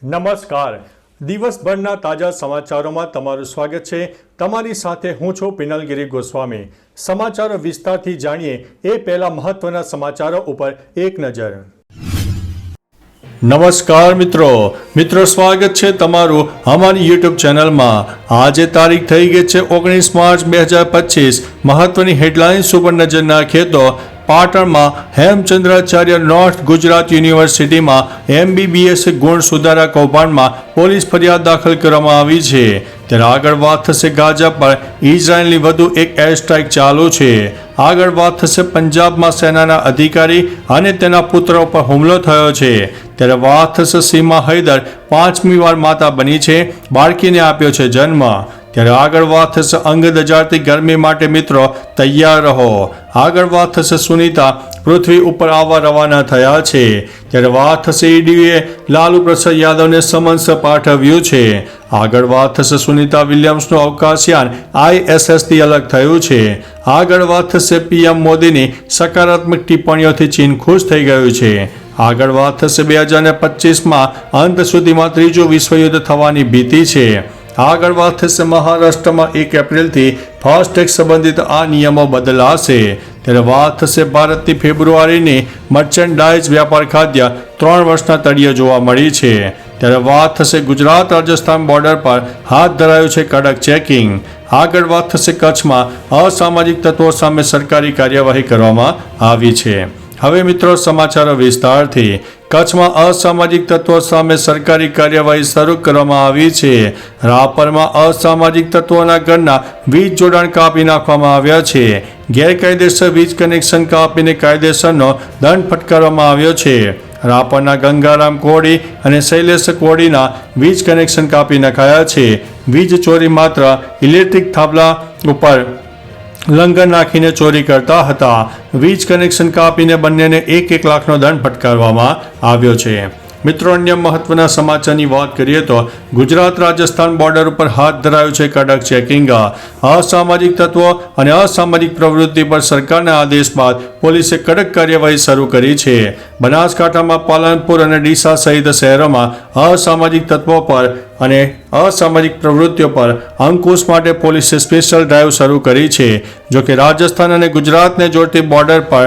નમસ્કાર. દિવસભરના તાજા સમાચારોમાં તમારું સ્વાગત છે. તમારી સાથે હું છું પિનલગીરી ગોસ્વામી. સમાચારો વિસ્તારથી જાણીએ એ પહેલા મહત્વના સમાચારો ઉપર એક નજર. નમસ્કાર મિત્રો સ્વાગત છે તમારું અમારી યુટ્યુબ ચેનલમાં. આજે તારીખ થઈ ગઈ છે 19 માર્ચ 2025. મહત્વની હેડલાઇન્સ ઉપર નજર નાખીએ તો પાટણમાં હેમચંદ્રાચાર્ય નોર્થ ગુજરાત યુનિવર્સિટીમાં MBBS ગુણ સુધારા કૌભાંડમાં પોલીસ ફરિયાદ દાખલ કરવામાં આવી છે. ત્યારે આગળ વાત થશે ગાઝા પર ઇઝરાયલની વધુ એક એર સ્ટ્રાઇક ચાલુ છે. આગળ વાત થશે પંજાબમાં સેનાના અધિકારી અને તેના પુત્ર પર હુમલો થયો છે. ત્યારે વાત થશે સીમા હૈદર 5મી વાર માતા બની છે, બાળકીને આપ્યો છે જન્મ. ત્યારે આગળ વાત થશે અંગદ હજારથી ગરમી માટે મિત્રો તૈયાર રહો. આગળ વાત થશે સુનીતા પૃથ્વી ઉપર આવવા રવાના થયા છે. ત્યારે વાત થશે ઈડીએ લાલુ પ્રસાદ યાદવને સમન્સ પાઠવ્યું છે. આગળ વાત થશે સુનીતા વિલિયમ્સનું અવકાશયાન ISSથી અલગ થયું છે. આગળ વાત થશે PM મોદીની સકારાત્મક ટિપ્પણીઓથી ચીન ખુશ થઈ ગયું છે. આગળ વાત થશે 2025માં અંત સુધીમાં ત્રીજું વિશ્વયુદ્ધ થવાની ભીતિ છે. આગળ વાત થશે મહારાષ્ટ્રમાં 1 એપ્રિલથી ફાસ્ટેગ સંબંધિત આ નિયમો બદલાશે. ત્યારે વાત થશે ભારતની ફેબ્રુઆરીની મર્ચેન્ડાઇઝ વ્યાપાર ખાદ્ય 3 વર્ષના તળિયે જોવા મળી છે. ત્યારે વાત થશે ગુજરાત રાજસ્થાન બોર્ડર પર હાથ ધરાયું છે કડક ચેકિંગ. આગળ વાત થશે કચ્છમાં અસામાજિક તત્વો સામે સરકારી કાર્યવાહી કરવામાં આવી છે. હવે મિત્રો સમાચારો વિસ્તારથી. કચ્છમાં અસામાજિક તત્વો સામે સરકારી કાર્યવાહી શરૂ કરવામાં આવી છે. રાપરમાં અસામાજિક તત્વોના ઘરના વીજ જોડાણ કાપી નાખવામાં આવ્યા છે. ગેરકાયદેસર વીજ કનેક્શન કાપીને કાયદેસરનો દંડ ફટકારવામાં આવ્યો છે. રાપરના ગંગારામ કોડી અને શૈલેષ કોડીના વીજ કનેક્શન કાપી નખાયા છે. વીજ ચોરી માત્ર ઇલેક્ટ્રિક થાંભલા ઉપર લંગર નાખીને ચોરી કરતા હતા. વીજ કનેક્શન કાપીને બંનેને 1-1 લાખનો દંડ ફટકારવામાં આવ્યો છે. મિત્રો અન્ય મહત્વના સમાચારની વાત કરીએ તો ગુજરાત રાજસ્થાન બોર્ડર ઉપર હાથ ધરાયું છે કડક ચેકિંગ. અસામાજિક તત્વો અને અસામાજિક પ્રવૃત્તિ પર સરકારના આદેશ બાદ પોલીસે કડક કાર્યવાહી શરૂ કરી છે. બનાસકાંઠામાં પાલનપુર અને ડીસા સહિત શહેરોમાં અસામાજિક તત્વો પર અને અસામાજિક પ્રવૃત્તિઓ પર અંકુશ માટે પોલીસે સ્પેશિયલ ડ્રાઈવ શરૂ કરી છે. જોકે રાજસ્થાન અને ગુજરાતને જોડતી બોર્ડર પર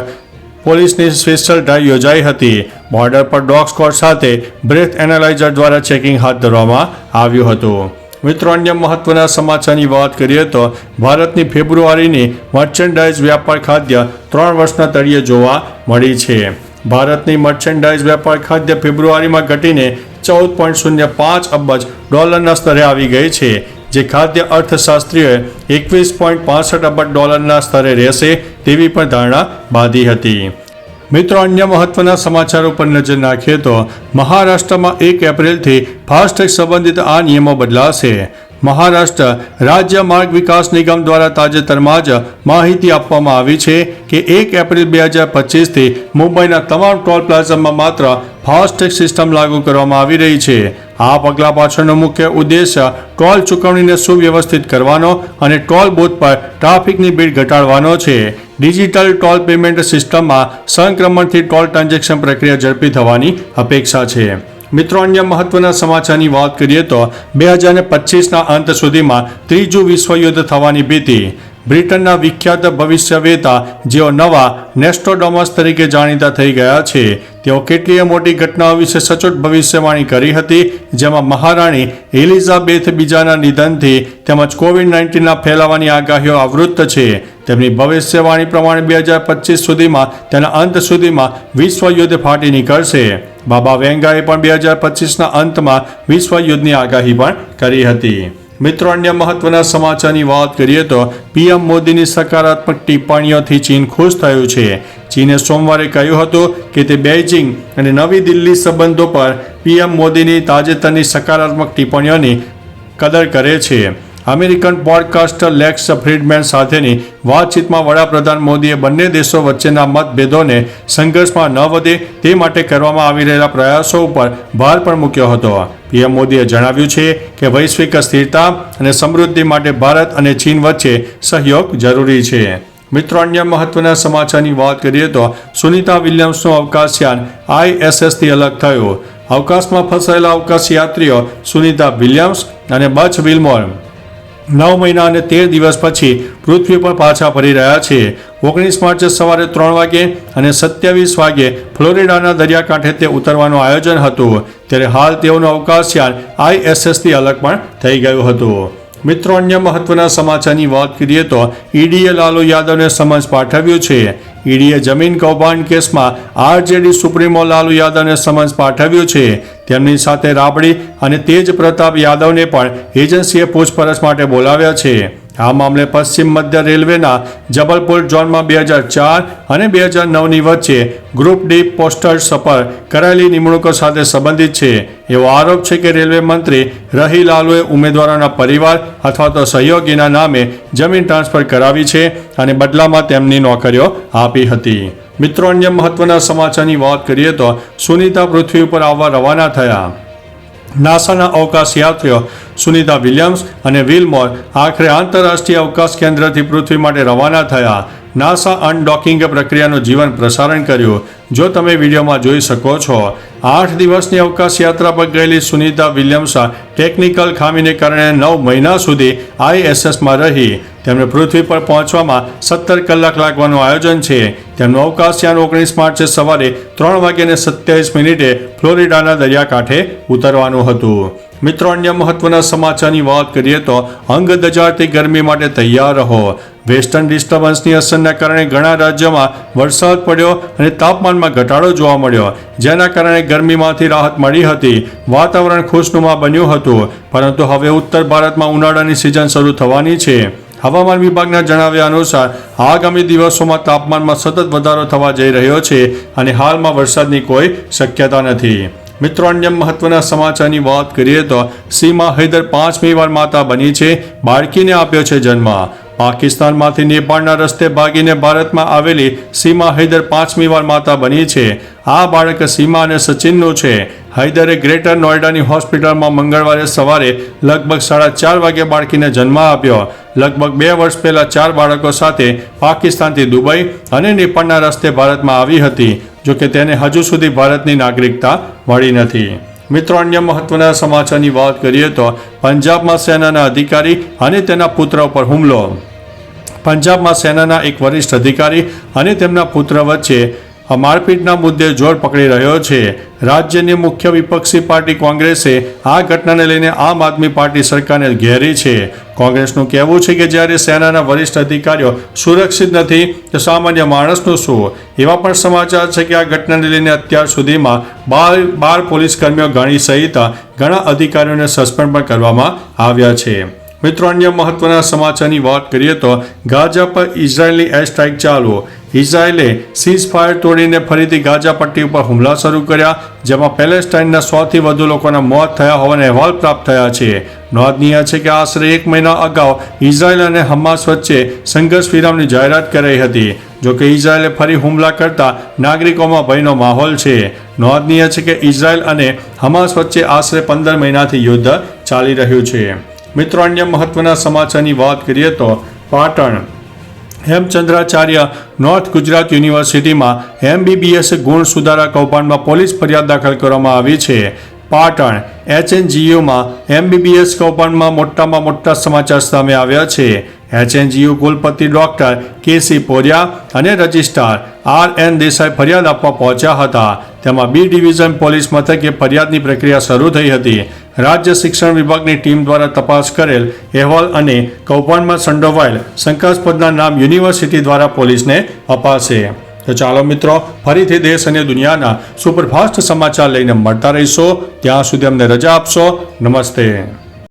પોલીસની સ્પેશિયલ ડ્રાઈવ યોજાઈ હતી. બોર્ડર પર ડોગ સ્ક્વોડ સાથે બ્રેથ એનાલાઇઝર દ્વારા ચેકિંગ હાથ ધરવામાં આવ્યું હતું. મિત્રો અન્ય મહત્વના સમાચારની વાત કરીએ તો ભારતની ફેબ્રુઆરીની મર્ચેન્ડાઇઝ વ્યાપાર ખાદ્ય 3 વર્ષના તળિયે જોવા મળી છે. ભારતની મર્ચેન્ડાઇઝ વ્યાપાર ખાદ્ય ફેબ્રુઆરીમાં ઘટીને $14.05 અબજ સ્તરે આવી ગઈ છે, જે ખાદ્ય અર્થશાસ્ત્રીઓએ $21.65 અબજ સ્તરે રહેશે તેવી પણ ધારણા બાંધી હતી. મિત્રો અન્ય મહત્વના સમાચારો પર નજર નાખીએ તો મહારાષ્ટ્રમાં 1 એપ્રિલથી ફાસ્ટેગ સંબંધિત આ નિયમો બદલાશે. મહારાષ્ટ્ર રાજ્ય માર્ગ વિકાસ નિગમ દ્વારા તાજેતરમાં જ માહિતી આપવામાં આવી છે કે 1 એપ્રિલ 2025થી મુંબઈના તમામ ટોલ પ્લાઝામાં માત્ર ફાસ્ટેગ સિસ્ટમ લાગુ કરવામાં આવી રહી છે. આ પગલાં પાછળનો મુખ્ય ઉદ્દેશ્ય ટોલ ચૂકવણીને સુવ્યવસ્થિત કરવાનો અને ટોલ બૂથ પર ટ્રાફિકની ભીડ ઘટાડવાનો છે. ડિજિટલ ટોલ પેમેન્ટ સિસ્ટમમાં સંક્રમણથી ટોલ ટ્રાન્ઝેક્શન પ્રક્રિયા ઝડપી થવાની અપેક્ષા છે. મિત્રો અન્ય મહત્વના સમાચારની વાત કરીએ તો 2025ના અંત સુધીમાં ત્રીજું વિશ્વયુદ્ધ થવાની ભીતિ. બ્રિટનના વિખ્યાત ભવિષ્યવેતા જેઓ નવા નેસ્ટ્રોડોમસ તરીકે જાણીતા થઈ ગયા છે, તેઓ કેટલીય મોટી ઘટનાઓ વિશે સચોટ ભવિષ્યવાણી કરી હતી, જેમાં મહારાણી એલિઝાબેથ બીજાના નિધનથી તેમજ COVID-19ના ફેલાવાની આગાહીઓ આવૃત્ત છે. તેમની ભવિષ્યવાણી પ્રમાણે 2025 સુધીમાં તેના અંત સુધીમાં વિશ્વયુદ્ધ ફાટી નીકળશે. બાબા વેંગાએ પણ 2025ના અંતમાં વિશ્વયુદ્ધની આગાહી પણ કરી હતી. મિત્રો અન્ય મહત્વના સમાચારની વાત કરીએ તો PM મોદીની સકારાત્મક ટિપ્પણીઓથી ચીન ખુશ થયું છે. ચીને સોમવારે કહ્યું હતું કે તે બેઇજિંગ અને નવી દિલ્હી સંબંધો પર PM મોદીની તાજેતરની સકારાત્મક ટિપ્પણીઓની કદર કરે છે. અમેરિકન પોડકાસ્ટર લેક્સ ફ્રીડમેન સાથેની વાતચીતમાં વડાપ્રધાન મોદીએ બંને દેશો વચ્ચેના મતભેદોને સંઘર્ષમાં ન વધે તે માટે કરવામાં આવી રહેલા પ્રયાસો ઉપર ભાર પણ મૂક્યો હતો. PM મોદીએ જણાવ્યું છે કે વૈશ્વિક સ્થિરતા અને સમૃદ્ધિ માટે ભારત અને ચીન વચ્ચે સહયોગ જરૂરી છે. મિત્રો અન્ય મહત્વના સમાચારની વાત કરીએ તો સુનીતા વિલિયમ્સનું અવકાશયાન ISSથી અલગ થયું. અવકાશમાં ફસાયેલા અવકાશયાત્રીઓ સુનિતા વિલિયમ્સ અને બચ વિલમોર 9 મહિના અને 13 દિવસ પછી પૃથ્વી પર પાછા ફરી રહ્યા છે. 19 માર્ચે સવારે 3 વાગે અને 27 વાગે ફ્લોરિડાના દરિયાકાંઠે તે ઉતરવાનું આયોજન હતું. ત્યારે હાલ તેઓનું અવકાશયાન ISSથી અલગ પણ થઈ ગયું હતું. મિત્રો, અન્ય મહત્વના સમાચારની વાત કરીએ તો ઈડીએ લાલુ યાદવને સમન્સ પાઠવ્યું છે. ઈડીએ જમીન કૌભાંડ કેસમાં RJD સુપ્રીમો લાલુ યાદવને સમન્સ પાઠવ્યું છે. તેમની સાથે રાબડી અને તેજ પ્રતાપ યાદવને પણ એજન્સીએ પૂછપરછ માટે બોલાવ્યા છે. આ મામલે પશ્ચિમ મધ્ય રેલવેના જબલપુર ઝોનમાં 2004 અને 2009ની વચ્ચે ગ્રુપ ડી પોસ્ટર્સ પર કરાયેલી નિમણૂકો સાથે સંબંધિત છે. એવો આરોપ છે કે રેલવે મંત્રી રહી લાલુએ ઉમેદવારોના પરિવાર અથવા તો સહયોગીના નામે જમીન ટ્રાન્સફર કરાવી છે અને બદલામાં તેમની નોકરીઓ આપી હતી. મિત્રો, અન્ય મહત્વના સમાચારની વાત કરીએ તો સુનિતા પૃથ્વી ઉપર આવવા રવાના થયા. નાસાના અવકાશયાત્રીઓ સુનિતા વિલિયમ્સ અને વિલમોર આખરે આંતરરાષ્ટ્રીય અવકાશ કેન્દ્રથી પૃથ્વી માટે રવાના થયા. નાસા અનડોકિંગ પ્રક્રિયાનું જીવન પ્રસારણ કર્યું. જો તમે વિડીયોમાં જોઈ શકો છો, 8 દિવસની અવકાશ યાત્રા પર ગયેલી સુનિતા વિલિયમ્સ ટેકનિકલ ખામીને કારણે 9 મહિના સુધી ISSમાં રહી. તેમને પૃથ્વી પર પહોંચવામાં 17 કલાક લાગવાનું આયોજન છે. તેમનું અવકાશયાન 19 માર્ચે સવારે 3:27 ફ્લોરિડાના દરિયાકાંઠે ઉતરવાનું હતું. મિત્રો, અન્ય મહત્વના સમાચારની વાત કરીએ તો અંગ દજાડતી ગરમી માટે તૈયાર રહો. વેસ્ટર્ન ડિસ્ટર્બન્સની અસરના કારણે ઘણા રાજ્યોમાં વરસાદ પડ્યો અને તાપમાનમાં ઘટાડો જોવા મળ્યો, જેના કારણે ગરમીમાંથી રાહત મળી હતી. વાતાવરણ ખુશનુમા બન્યું હતું, પરંતુ હવે ઉત્તર ભારતમાં ઉનાળાની સિઝન શરૂ થવાની છે. હવામાન વિભાગના જણાવ્યા અનુસાર આગામી દિવસોમાં તાપમાનમાં સતત વધારો થવા જઈ રહ્યો છે અને હાલમાં વરસાદની કોઈ શક્યતા નથી. મિત્રો, અન્ય મહત્વના સમાચારની વાત કરીએ તો સીમા હૈદર 5મી વાર માતા બની છે. બાળકીને આપ્યો છે જન્મ. પાકિસ્તાનમાંથી નેપાળના રસ્તે ભાગીને ભારતમાં આવેલી સીમા હૈદર 5મી વાર માતા બની છે. આ બાળક સીમા અને સચિનનું છે. હૈદરે ગ્રેટર નોઈડાની હોસ્પિટલમાં મંગળવારે સવારે લગભગ 4:30 વાગે બાળકીને જન્મ આપ્યો. લગભગ 2 વર્ષ પહેલા 4 બાળકો સાથે પાકિસ્તાનથી દુબઈ અને નેપાળના રસ્તે ભારતમાં આવી હતી. જોકે તેને હજુ સુધી ભારતની નાગરિકતા મળી નથી. મિત્રો, અન્ય મહત્વના સમાચારની વાત કરીએ તો પંજાબમાં સેનાના અધિકારી અને તેના પુત્ર પર હુમલો. પંજાબમાં સેનાના એક વરિષ્ઠ અધિકારી અને તેમના પુત્ર વચ્ચે મારપીટના મુદ્દે જોર પકડી રહ્યો છે. રાજ્યની મુખ્ય વિપક્ષી પાર્ટી કોંગ્રેસે આ ઘટનાને લઈને આમ આદમી પાર્ટી સરકારને ઘેરી છે. કોંગ્રેસનું કહેવું છે કે જ્યારે સેનાના વરિષ્ઠ અધિકારીઓ સુરક્ષિત નથી તો સામાન્ય માણસનું શું? એવા પણ સમાચાર છે કે આ ઘટનાને લઈને અત્યાર સુધીમાં 12 પોલીસ કર્મીઓ સહિત ઘણા અધિકારીઓને સસ્પેન્ડ પણ કરવામાં આવ્યા છે. મિત્રો, અન્ય મહત્વના સમાચારની વાત કરીએ તો ગાઝા પર ઇઝરાયેલની એર સ્ટ્રાઇક ચાલુ. ઇઝરાયેલે સીઝફાયર તોડીને ફરીથી ગાઝા પટ્ટી ઉપર હુમલા શરૂ કર્યા, જેમાં પેલેસ્ટાઇનના 100થી વધુ લોકોના મોત થયા હોવાના અહેવાલ પ્રાપ્ત થયા છે. નોંધનીય છે કે આશરે 1 મહિના અગાઉ ઇઝરાયેલ અને હમાસ વચ્ચે સંઘર્ષ વિરામની જાહેરાત કરાઈ હતી. જોકે ઇઝરાયેલે ફરી હુમલા કરતા નાગરિકોમાં ભયનો માહોલ છે. નોંધનીય છે કે ઇઝરાયેલ અને હમાસ વચ્ચે આશરે 15 મહિનાથી યુદ્ધ ચાલી રહ્યું છે. મિત્રો, અન્ય મહત્વના સમાચારની વાત કરીએ તો પાટણ હેમચંદ્રાચાર્ય નોર્થ ગુજરાત યુનિવર્સિટીમાં MBBS ગુણ સુધારા કૌભાંડમાં પોલીસ ફરિયાદ દાખલ કરવામાં આવી છે. પાટણ HNGUમાં MBBS કૌભાંડમાં મોટામાં મોટા સમાચાર સામે આવ્યા છે. HNGU કુલપતિ ડોક્ટર KC પોરિયા અને રજિસ્ટ્રાર RN દેસાઈ ફરિયાદ આપવા પહોંચ્યા હતા. તેમાં B ડિવિઝન પોલીસ મથકે ફરિયાદની પ્રક્રિયા શરૂ થઈ હતી. રાજ્ય શિક્ષણ વિભાગની ટીમ દ્વારા તપાસ કરેલ અહેવાલ અને કૌભાંડમાં સંડોવાયેલ શંકાસ્પદના નામ યુનિવર્સિટી દ્વારા પોલીસને અપાશે. તો ચાલો મિત્રો, ફરીથી દેશ અને દુનિયાના સુપરફાસ્ટ સમાચાર લઈને મળતા રહીશો. ત્યાં સુધી અમને રજા આપશો. નમસ્તે.